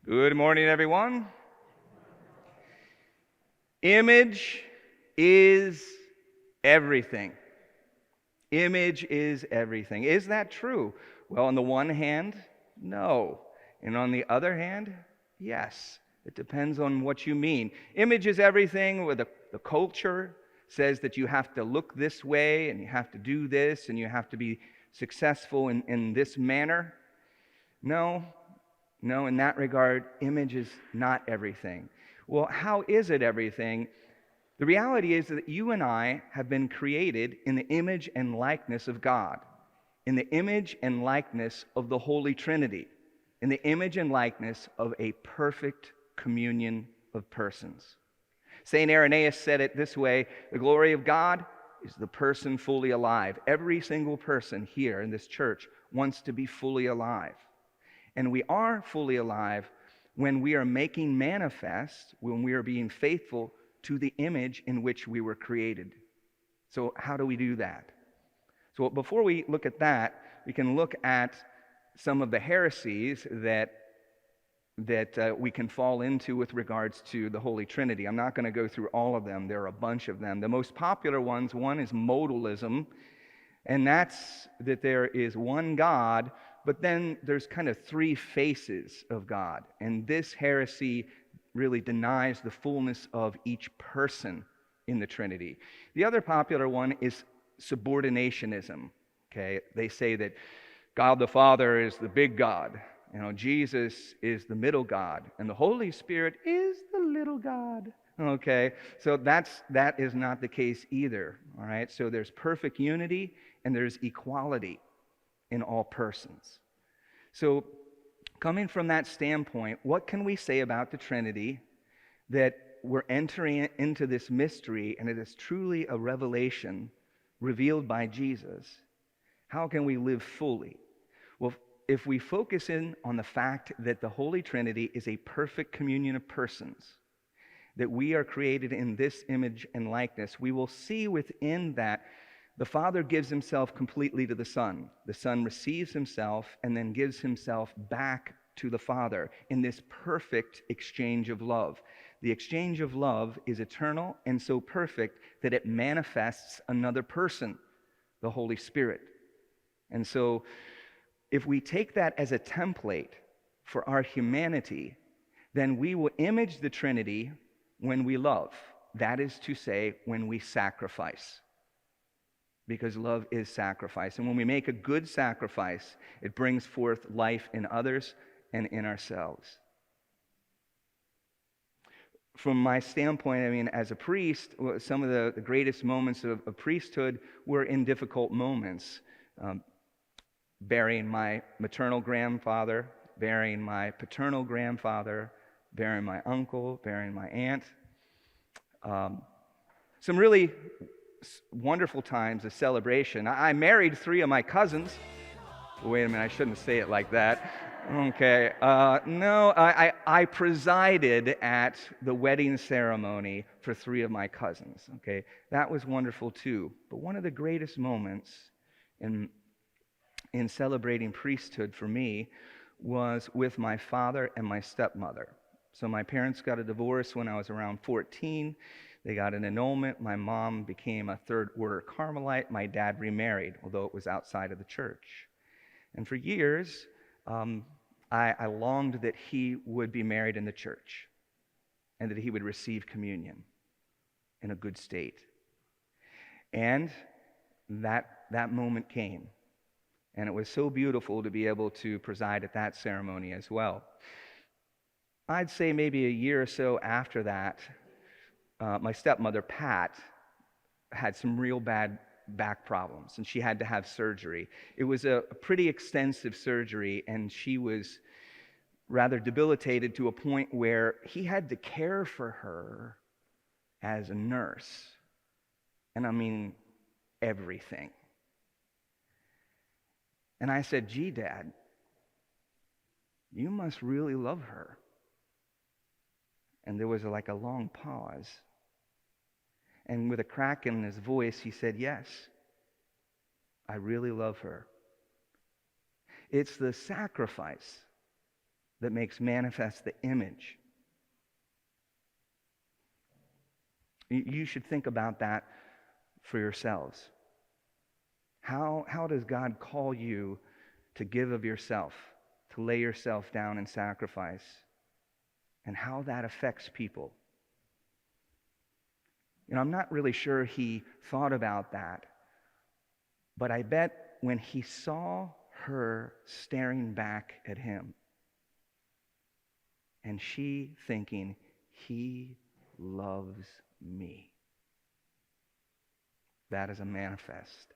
Good morning, everyone. Image is everything. Image is everything. Is that true? Well, on the one hand, no. And on the other hand, yes. It depends on what you mean. Image is everything, where the culture says that you have to look this way and you have to do this and you have to be successful in this manner. No, in that regard, image is not everything. Well, how is it everything? The reality is that you and I have been created in the image and likeness of God, in the image and likeness of the Holy Trinity, in the image and likeness of a perfect communion of persons. St. Irenaeus said it this way: the glory of God is the person fully alive. Every single person here in this church wants to be fully alive. And we are fully alive when we are making manifest, when we are being faithful to the image in which we were created. So how do we do that? So before we look at that, we can look at some of the heresies that we can fall into with regards to the Holy Trinity. I'm not going to go through all of them. There are a bunch of them. The most popular ones, one is modalism, and that's that there is one God, but then there's kind of three faces of God. And this heresy really denies the fullness of each person in the Trinity. The other popular one is subordinationism. Okay, they say that God the Father is the big God. Jesus is the middle God, and the Holy Spirit is the little God. Okay, so that is not the case either. All right, so there's perfect unity and there's equality in all persons. So, coming from that standpoint, what can we say about the Trinity that we're entering into this mystery and it is truly a revelation revealed by Jesus? How can we live fully? Well, if we focus in on the fact that the Holy Trinity is a perfect communion of persons, that we are created in this image and likeness, we will see within that the Father gives himself completely to the Son. The Son receives himself and then gives himself back to the Father in this perfect exchange of love. The exchange of love is eternal and so perfect that it manifests another person, the Holy Spirit. And so, if we take that as a template for our humanity, then we will image the Trinity when we love. That is to say, when we sacrifice. Because love is sacrifice. And when we make a good sacrifice, it brings forth life in others and in ourselves. From my standpoint, as a priest, some of the greatest moments of priesthood were in difficult moments. Burying my maternal grandfather, burying my paternal grandfather, burying my uncle, burying my aunt. Some really wonderful times of celebration. I married 3 of my cousins. Wait a minute, I shouldn't say it like that. Okay. No, I presided at the wedding ceremony for 3 of my cousins. Okay. That was wonderful too. But one of the greatest moments in celebrating priesthood for me was with my father and my stepmother. So my parents got a divorce when I was around 14. They got an annulment. My mom became a third-order Carmelite. My dad remarried, although it was outside of the church. And for years, I longed that he would be married in the church and that he would receive communion in a good state. And that moment came. And it was so beautiful to be able to preside at that ceremony as well. I'd say maybe a year or so after that, my stepmother, Pat, had some real bad back problems, and she had to have surgery. It was a pretty extensive surgery, and she was rather debilitated to a point where he had to care for her as a nurse. And I mean everything. And I said, "Gee, Dad, you must really love her." And there was like a long pause. And with a crack in his voice, he said, "Yes, I really love her." It's the sacrifice that makes manifest the image. You should think about that for yourselves. How does God call you to give of yourself, to lay yourself down in sacrifice, and how that affects people? I'm not really sure he thought about that, but I bet when he saw her staring back at him and she thinking, he loves me, that is a manifest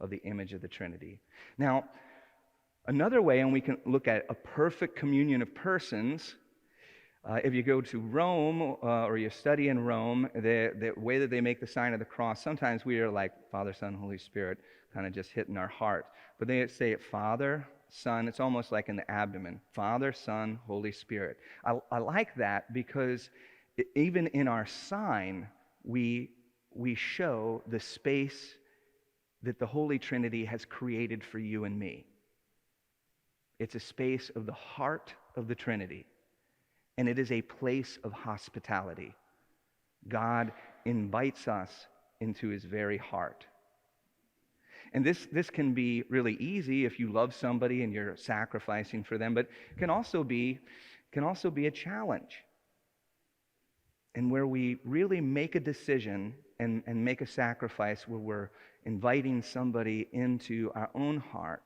of the image of the Trinity. Now, another way, and we can look at a perfect communion of persons, if you go to Rome or you study in Rome, the way that they make the sign of the cross, sometimes we are like Father, Son, Holy Spirit, kind of just hitting our heart. But they say it Father, Son, it's almost like in the abdomen. Father, Son, Holy Spirit. I like that because even in our sign, we show the space that the Holy Trinity has created for you and me. It's a space of the heart of the Trinity, and it is a place of hospitality. God invites us into his very heart. And this can be really easy if you love somebody and you're sacrificing for them, but it can also be a challenge. And where we really make a decision and make a sacrifice where we're inviting somebody into our own heart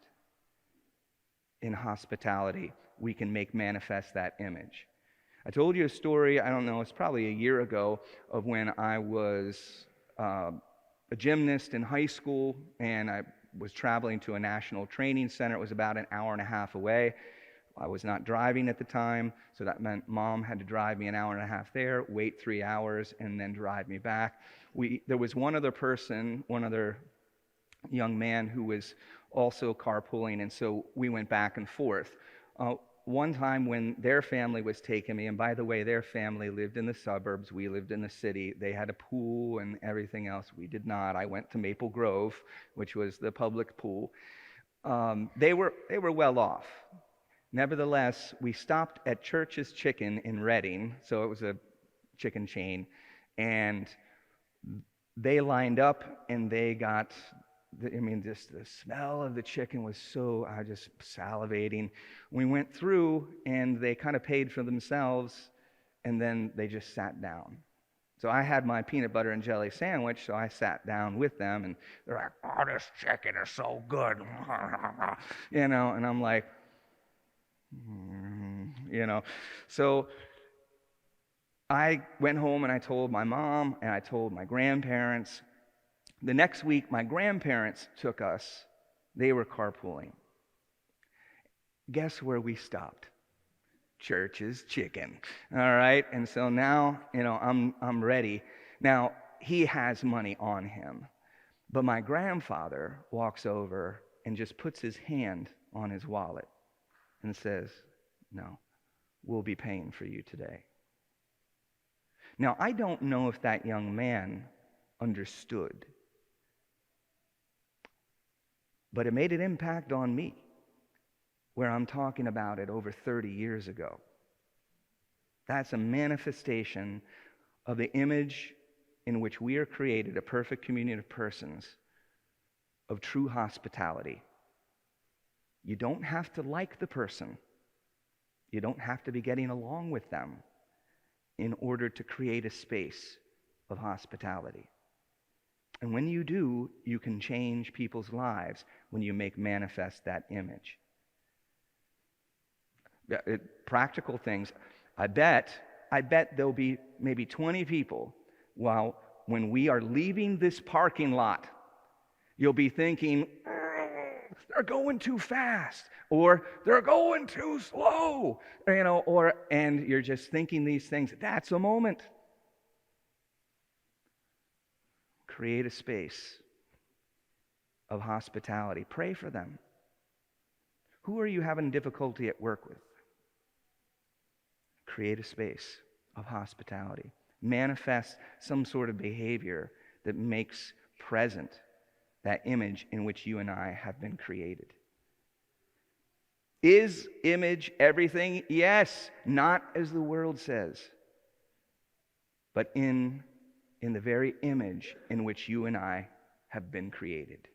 in hospitality, we can make manifest that image. I told you a story, I don't know, it's probably a year ago, of when I was a gymnast in high school and I was traveling to a national training center. It was about an hour and a half away. I was not driving at the time, so that meant Mom had to drive me an hour and a half there, wait 3 hours, and then drive me back. There was one other young man who was also carpooling, and so we went back and forth. One time when their family was taking me, and by the way, their family lived in the suburbs, we lived in the city. They had a pool and everything else. We did not. I went to Maple Grove, which was the public pool. They were well off. Nevertheless, we stopped at Church's Chicken in Reading, so it was a chicken chain, and they lined up and they got, just the smell of the chicken was I was just salivating. We went through and they kind of paid for themselves and then they just sat down. So I had my peanut butter and jelly sandwich, so I sat down with them and they're like, "Oh, this chicken is so good." And I'm like, So I went home and I told my mom and I told my grandparents. The next week, my grandparents took us. They were carpooling. Guess where we stopped? Church's Chicken. All right, and so now, I'm ready. Now, he has money on him, but my grandfather walks over and just puts his hand on his wallet and says, "No, we'll be paying for you today." Now, I don't know if that young man understood, but it made an impact on me, where I'm talking about it over 30 years ago. That's a manifestation of the image in which we are created, a perfect communion of persons, of true hospitality. You don't have to like the person. You don't have to be getting along with them in order to create a space of hospitality. And when you do, you can change people's lives when you make manifest that image. Practical things. I bet there'll be maybe 20 people when we are leaving this parking lot, you'll be thinking, "They're going too fast," or "They're going too slow," and you're just thinking these things. That's a moment. Create a space of hospitality. Pray for them. Who are you having difficulty at work with? Create a space of hospitality. Manifest some sort of behavior that makes present that image in which you and I have been created. Is image everything? Yes, not as the world says, but in the very image in which you and I have been created.